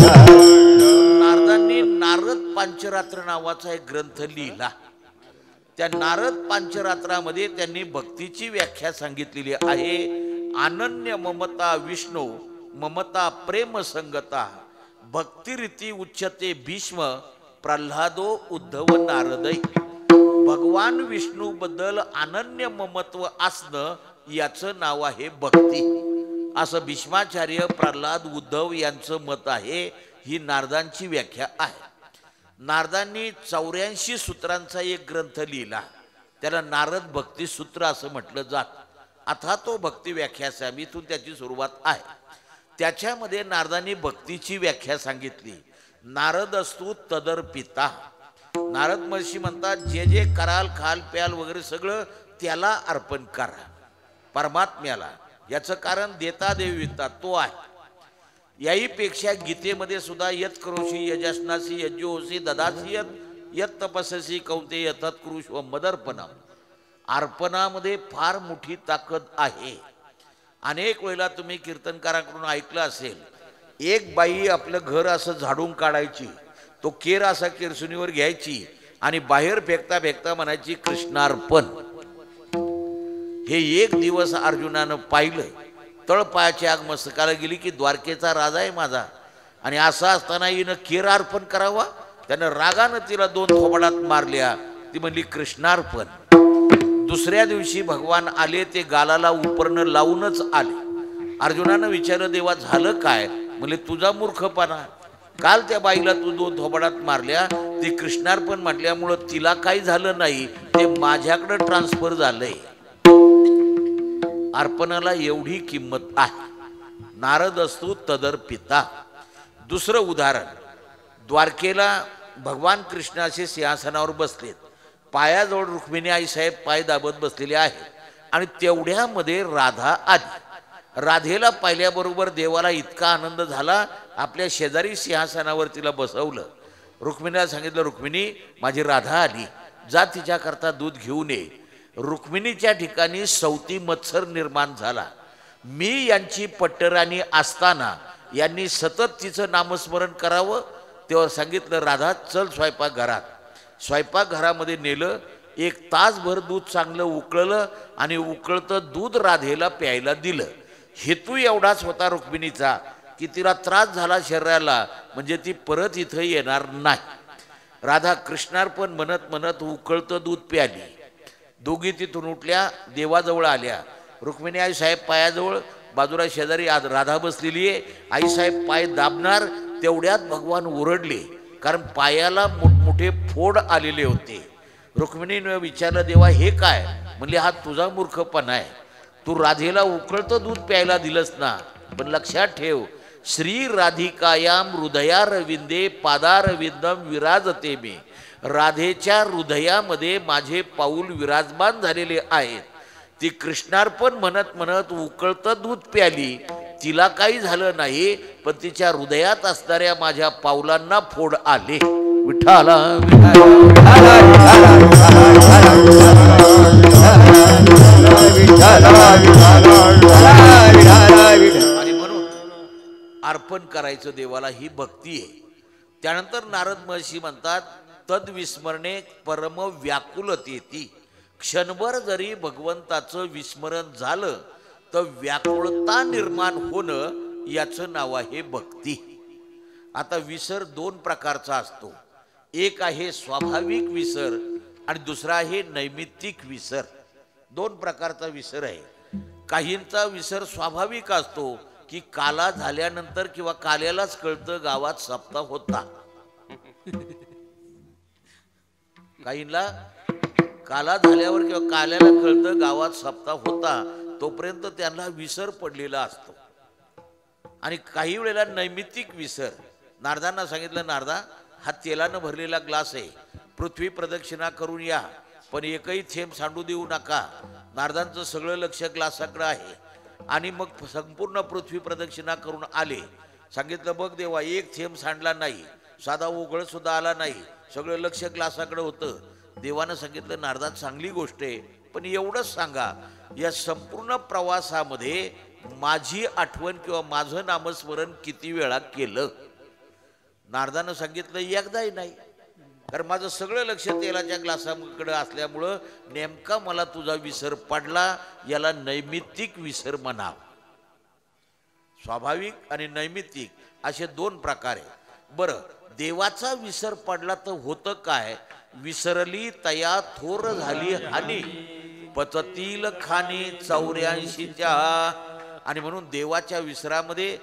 नारदांनी नारद पांचरात्र नावाचा एक ग्रंथ लिहिला. त्या नारद पांचरात्रामध्ये त्यांनी भक्तीची व्याख्या सांगितलेली आहे. अनन्य ममता विष्णू ममता प्रेम संगता भक्तिरीती उच्चते भीष्म प्रल्हादो उद्धव नारदै. भगवान विष्णू बद्दल अनन्य ममत्व असणं याचं नाव आहे भक्ती, असं भीष्माचार्य प्रल्हाद उद्धव यांचं मत आहे. ही नारदांची व्याख्या आहे. नारदांनी 84 सूत्रांचा एक ग्रंथ लिहिला, त्याला नारद भक्ती सूत्र असं म्हटलं जात. आता तो भक्ती व्याख्यासा इथून त्याची सुरुवात आहे. त्याच्यामध्ये नारदांनी भक्तीची व्याख्या सांगितली. नारद असतो तदर्पिता. नारद महर्षी म्हणतात जे जे कराल खाल प्याल वगैरे सगळं त्याला अर्पण करा, परमात्म्याला. याचं कारण देता देविता तो आहे. याहीपेक्षा गीतेमध्ये सुद्धा यत करोशी यजस्नासी यज्ञोसी ददासी यत तपस्सी कौंते यथत कृष्व मदर्पणम. अर्पणामध्ये फार मोठी ताकद आहे. अनेक वेळेला तुम्ही कीर्तनकाराकडून ऐकलं असेल, एक बाई आपलं घर असं झाडून काढायची, तो केर असा केरसुनीवर घ्यायची आणि बाहेर फेकता फेकता म्हणायची कृष्णार्पण. हे एक दिवस अर्जुनानं पाहिलं. तळपायाची आग मस्तकाला गेली की द्वारकेचा राजा आहे माझा, आणि असं असताना हिनं केर अर्पण करावा. त्यानं रागानं तिला 2 थोबाडात मारल्या. ती म्हणली कृष्णार्पण. दुसऱ्या दिवशी भगवान आले, ते गालाला उपरणं लावूनच आले. अर्जुनानं विचारलं देवा झालं काय? म्हणजे तुझा मूर्खपणा. काल त्या बाईला तू 2 थोबाडात मारल्या, ते कृष्णार्पण म्हटल्यामुळं तिला काही झालं नाही, ते माझ्याकडे ट्रान्सफर झालंय. अर्पणाला एवढी किंमत आहे. नारद असतो तदर्पिता. दुसरं उदाहरण, द्वारकेला भगवान कृष्णाचे सिंहासनावर बसलेत. पायाजवळ रुक्मिणी आई साहेब पाय दाबत बसलेले आहेत, आणि तेवढ्यामध्ये राधा आली. राधेला पाहिल्याबरोबर देवाला इतका आनंद झाला, आपल्या शेजारी सिंहासनावर तिला बसवलं. रुक्मिणीला सांगितलं रुक्मिणी माझी राधा आली, जा तिच्याकरता दूध घेऊन ये. रुक्मिणीच्या ठिकाणी सवती मत्सर निर्माण झाला. मी यांची पट्टराणी असताना यांनी सतत तिचं नामस्मरण करावं. तेव्हा सांगितलं राधा चल स्वयंपाकघरात. स्वयंपाकघरामध्ये नेलं. 1 तासभर दूध चांगलं उकळलं आणि उकळतं दूध राधेला प्यायला दिलं. हेतू एवढाच होता रुक्मिणीचा की तिला त्रास झाला शरीराला, म्हणजे ती परत इथं येणार नाही. राधा कृष्णार्पण म्हणत म्हणत उकळतं दूध प्याली. दोघी तिथून उठल्या, देवाजवळ आल्या. रुक्मिणी आई साहेब पायाजवळ, बाजूला शेजारी राधा बसलेली आहे. आई साहेब पाय दाबणार, तेवढ्यात भगवान ओरडले, कारण पायाला मोठमोठे फोड आलेले होते. रुक्मिणीने विचारलं देवा हे काय? म्हणले हा तुझा मूर्खपणा आहे. तू राधेला उकळतं दूध प्यायला दिलंस ना, पण लक्षात ठेव श्री राधिकायाम हृदयारविंदे पादारविंदम विराजते मी. राधेच्या हृदयामध्ये माझे पाऊल विराजमान झालेले आहेत. ती कृष्णार्पण म्हणत म्हणत उकळतं दूध प्याली, तिला काही झालं नाही, पण तिच्या हृदयात असणाऱ्या माझ्या पावलांना फोड आले. विठ्ठला आणि म्हणून अर्पण करायचं देवाला, ही भक्ती आहे. त्यानंतर नारद महर्षी म्हणतात तद्विस्मरणे परम व्याकुलतेती. क्षणभर जरी भगवंताचं विस्मरण झालं तर व्याकुळता निर्माण होणं याचं नाव आहे भक्ती. आता विसर 2 प्रकारचा असतो. एक आहे स्वाभाविक विसर आणि दुसरा आहे नैमित्तिक विसर. 2 प्रकारचा विसर आहे. काहींचा विसर स्वाभाविक असतो की काला झाल्यानंतर किंवा काल्यालाच कळतं गावात सप्ताह होता. काहींना काला झाल्यावर किंवा काल्याला कळतं गावात सप्ताह होता, तोपर्यंत त्यांना विसर पडलेला असतो. आणि काही वेळेला नैमित्तिक विसर. नारदांना सांगितलं नारदा हा तेलानं भरलेला ग्लास आहे, पृथ्वी प्रदक्षिणा करून या, पण एकही थेंब सांडू देऊ नका. नारदांचं सगळं लक्ष ग्लासाकडे आहे. आणि मग संपूर्ण पृथ्वी प्रदक्षिणा करून आले. सांगितलं बघ देवा एक थेंब सांडला नाही, साधा उघळ सुद्धा आला नाही, सगळं लक्ष ग्लासाकडे होतं. देवानं सांगितलं नारदा चांगली गोष्ट आहे, पण एवढंच सांगा या संपूर्ण प्रवासामध्ये माझी आठवण किंवा माझं नामस्मरण किती वेळा केलं. नारदानं सांगितलं एकदाही नाही, कारण माझं सगळं लक्ष तेलाच्या ग्लासाकडे असल्यामुळं नेमका मला तुझा विसर पडला. याला नैमित्तिक विसर म्हणाव. स्वाभाविक आणि नैमित्तिक असे दोन प्रकार आहे. बरं, देवाचा विसर पडला तर होतं काय? विसरली तया थोर झाली हानी, पचतील खाणी 84च्या. आणि म्हणून देवाच्या विसरामध्ये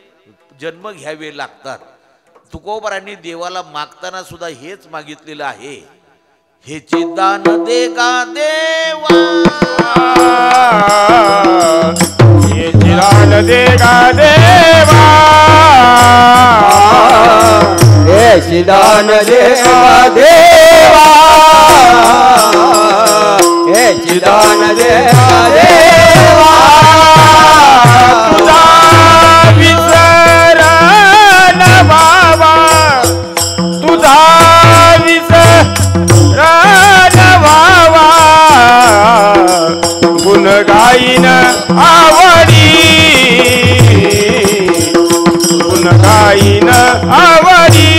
जन्म घ्यावे लागतात. तुकोबारांनी देवाला मागताना सुद्धा हेच मागितलेलं आहे, हेचे दान दे गा देवा, हेचे दान दे गा देवा, हेचे दान दे गा देवा, हेचे दान दे गा देवा. तुझा विसर न व्हावा, तुझा विसर न व्हावा, गुण गाईन आवडी, गुण गाईन आवडी.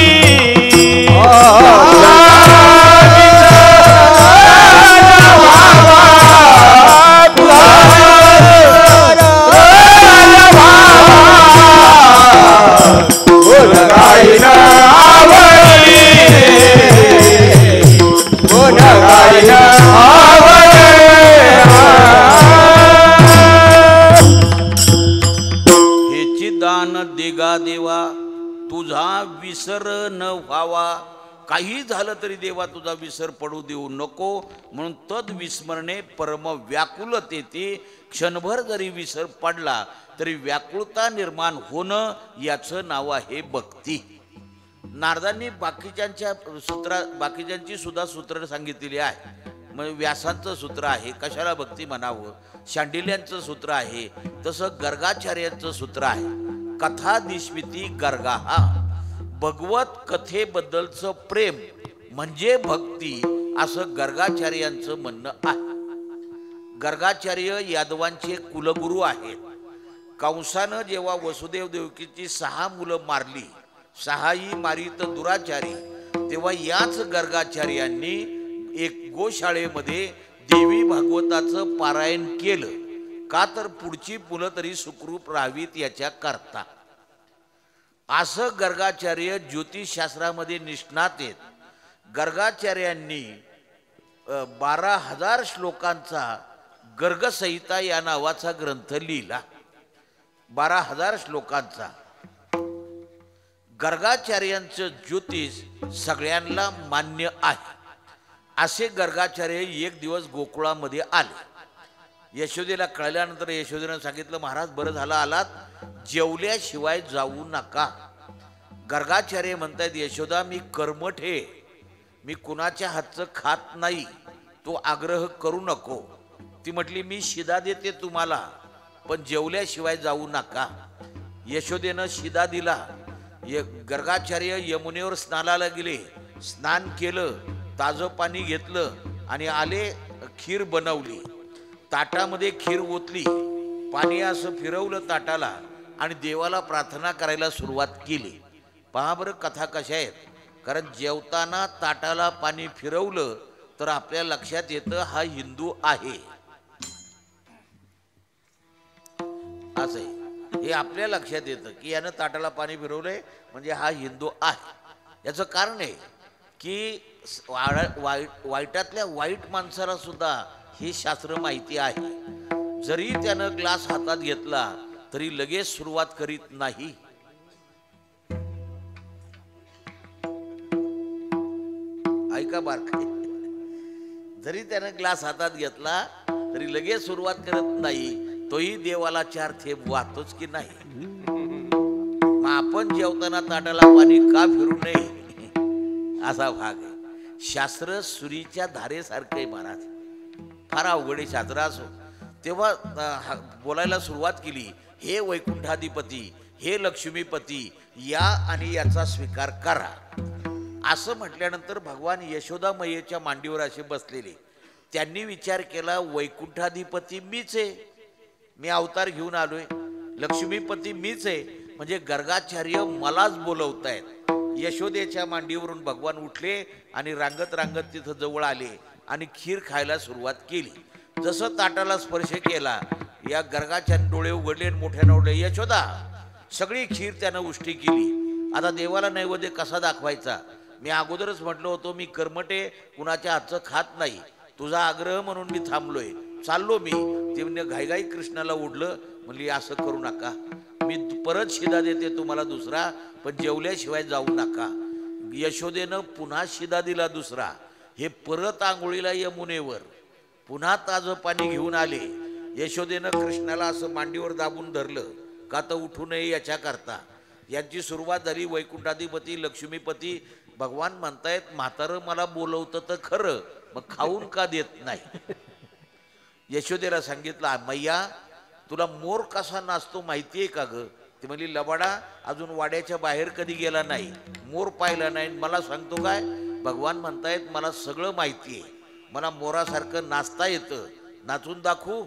देवा तुझा विसर न व्हावा. काही झालं तरी देवा तुझा विसर पडू देऊ नको. म्हणून तद विस्मरणे परम व्याकुलतेते. क्षणभर जरी विसर पडला तरी व्याकुळता निर्माण होणं याचं नाव आहे भक्ती. नारदांनी बाकीच्यांची सुद्धा सूत्र सांगितलेली आहे. म्हणजे व्यासांचं सूत्र आहे कशाला भक्ती म्हणावं, शांडिल्यांचं सूत्र आहे, तसं गर्गाचार्यांचं सूत्र आहे. कथा दिस्मिती गर्गा, भगवत कथेबद्दलचं प्रेम म्हणजे भक्ती, असं गर्गाचार्यांचं म्हणणं आहे. गर्गाचार्य यादवांचे कुलगुरू आहेत. कंसानं जेव्हा वसुदेव देवकीची 6 मुलं मारली, 6ही मारित दुराचारी, तेव्हा याच गर्गाचार्यांनी एक गोशाळेमध्ये देवी भागवताचं पारायण केलं. का तर पुढची मुलं तरी सुखरूप राहावीत याच्या करता. असं गर्गाचार्य ज्योतिषशास्त्रामध्ये निष्णात आहेत. गर्गाचार्यांनी 12,000 श्लोकांचा गर्गसंहिता या नावाचा ग्रंथ लिहिला. 12,000 श्लोकांचा. गर्गाचार्यांचं ज्योतिष सगळ्यांना मान्य आहे. असे गर्गाचार्य एक दिवस गोकुळामध्ये आले. यशोदेला कळल्यानंतर यशोदेनं सांगितलं, महाराज बरं झालं आलात, जेवल्याशिवाय जाऊ नका. गर्गाचार्य म्हणतायत, यशोदा मी कर्मठ आहे, मी कुणाच्या हातचं खात नाही, तो आग्रह करू नको. ती म्हटली मी शिदा देते तुम्हाला, पण जेवल्याशिवाय जाऊ नका. यशोदेनं शिदा दिला. गर्गाचार्य यमुनेवर स्नानाला गेले, स्नान केलं, ताजं पाणी घेतलं आणि आले, खीर बनवली, ताटामध्ये खीर ओतली, पाणी असं फिरवलं ताटाला आणि देवाला प्रार्थना करायला सुरुवात केली. पहा बरं कथा कशा आहेत. कारण जेवताना ताटाला पाणी फिरवलं तर आपल्या लक्षात येतं हा हिंदू आहे. असं आहे, हे आपल्या लक्षात येतं की यानं ताटाला पाणी फिरवलंय म्हणजे हा हिंदू आहे. याचं कारण आहे की वाईटातल्या वाईट माणसाला सुद्धा हे शास्त्र माहिती आहे. जरी त्यानं ग्लास हातात घेतला तरी लगेच सुरुवात करीत नाही. ऐका बारकाई, जरी त्यानं ग्लास हातात घेतला तरी लगेच सुरुवात करत नाही. तोही देवाला 4 थेंब वाहतोच की नाही. मग आपण जेवताना ताटाला पाणी का फिरू नये असा भाग आहे. शास्त्र सुरीच्या धारेसारखं आहे महाराज. फार अवघडे शास्त्र असो. तेव्हा बोलायला सुरुवात केली, हे वैकुंठाधिपती, हे लक्ष्मीपती, या आणि याचा स्वीकार करा. असं म्हटल्यानंतर भगवान यशोदा मैयेच्या मांडीवर असे बसलेले. त्यांनी विचार केला, वैकुंठाधिपती मीच आहे, मी अवतार घेऊन आलोय. लक्ष्मीपती मीच आहे, म्हणजे गर्गाचार्य मलाच बोलवतायत. यशोदेच्या मांडीवरून भगवान उठले आणि रांगत रांगत तिथं जवळ आले आणि खीर खायला सुरुवात केली। जसं ताटाला स्पर्श केला या गर्गाच्या डोळे उघडले आणि मोठ्यानं ओरडले, यशोदा। सगळी खीर त्यानं उष्टी केली। आता देवाला नैवेद्य कसा दाखवायचा? मी अगोदरच म्हटलं होतो मी कर्मटे कुणाच्या हातचं खात नाही, तुझा आग्रह म्हणून मी थांबलोय, चाललो मी। ते म्हणजे घाईघाई कृष्णाला ओढलं, म्हणली असं करू नका, मी परत शिदा देते तुम्हाला दुसरा, पण जेवल्याशिवाय जाऊ नका। यशोदेनं पुन्हा शिदा दिला दुसरा। हे परत आंघोळीला यमुनेवर पुन्हा ताजं पाणी घेऊन आले। यशोदेनं कृष्णाला असं मांडीवर दाबून धरलं, का तर उठू नये याच्याकरता। यांची सुरुवात झाली। वैकुंठाधिपती लक्ष्मीपती भगवान म्हणतायत म्हातारं मला बोलवतं तर खरं, मग खाऊन का देत नाही? यशोदेला सांगितलं, मैया तुला मोर कसा नाचतो माहितीये का ग? ती म्हणली, लबाडा अजून वाड्याच्या बाहेर कधी गेला नाही, मोर पाहिला नाही, मला सांगतो काय? भगवान म्हणतायत मला सगळं माहितीये, मला मोरासारखं नाचता येतं, नाचून दाखवू?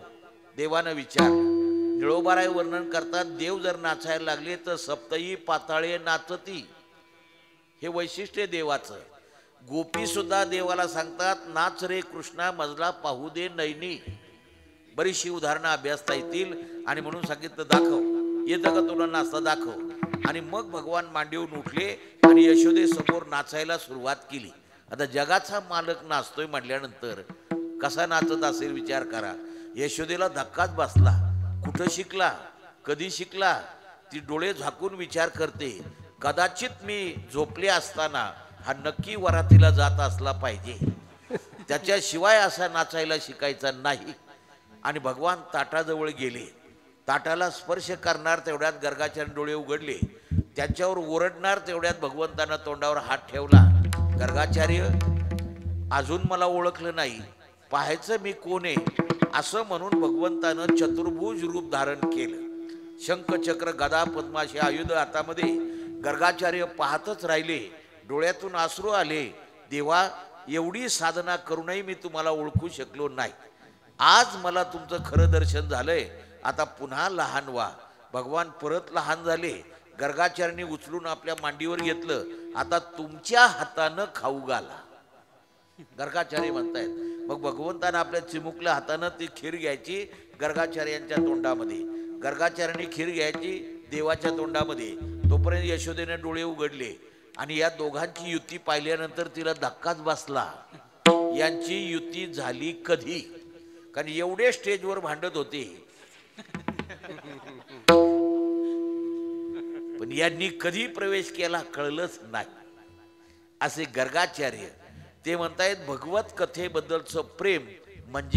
देवानं विचारलं। निळोबाराय वर्णन करतात, देव जर नाचायला लागले तर सप्तही पाताळे नाचती, हे वैशिष्ट्य देवाचं। गोपी सुद्धा देवाला सांगतात, नाच रे कृष्णा मजला पाहू दे नैनी। बरीचशी उदाहरणं अभ्यासता येतील आणि म्हणून सांगितलं, दाखव, येतं का तुला नाचता, दाखव। आणि मग भगवान मांडीवरून उठले आणि यशोदे समोर नाचायला सुरुवात केली। आता जगाचा मालक नाचतोय म्हटल्यानंतर कसा नाचत असेल विचार करा। यशोदेला धक्काच बसला, कुठं शिकला, कधी शिकला? ती डोळे झाकून विचार करते, कदाचित मी झोपले असताना हा नक्की वरातीला जात असला पाहिजे, त्याच्याशिवाय असा नाचायला शिकायचा नाही। आणि भगवान ताटाजवळ गेले, ताटाला स्पर्श करणार तेवढ्यात गर्गाचार्य डोळे उघडले, त्यांच्यावर ओरडणार तेवढ्यात भगवंतानं तोंडावर हात ठेवला। गर्गाचार्य अजून मला ओळखलं नाही, पाहायचं मी कोण आहे असं म्हणून भगवंतानं चतुर्भुज रूप धारण केलं। शंख चक्र गदा पद्माशी आयुध हातामध्ये। गर्गाचार्य पाहतच राहिले, डोळ्यातून अश्रू आले, देवा एवढी साधना करूनही मी तुम्हाला ओळखू शकलो नाही, आज मला तुमचं खरं दर्शन झालंय, आता पुन्हा लहान व्हा। भगवान परत लहान झाले, गर्गाचार्यांनी उचलून आपल्या मांडीवर घेतलं, आता तुमच्या हातानं खाऊ घाला। गर्गाचार्य म्हणतायत, मग भगवंतानं आपल्या चिमुकल्या हातानं ती खीर घ्यायची गर्गाचार्यांच्या तोंडामध्ये, गर्गाचार्यांनी खीर घ्यायची देवाच्या तोंडामध्ये। तोपर्यंत यशोदेने डोळे उघडले आणि या दोघांची युती पाहिल्यानंतर तिला धक्काच बसला, यांची युती झाली कधी? कारण एवढे स्टेजवर भांडत होते, पण यांनी कधी प्रवेश केला कळलंच नाही। असे गर्गाचार्य ते म्हणतायत, भगवत कथेबद्दलचं प्रेम म्हणजे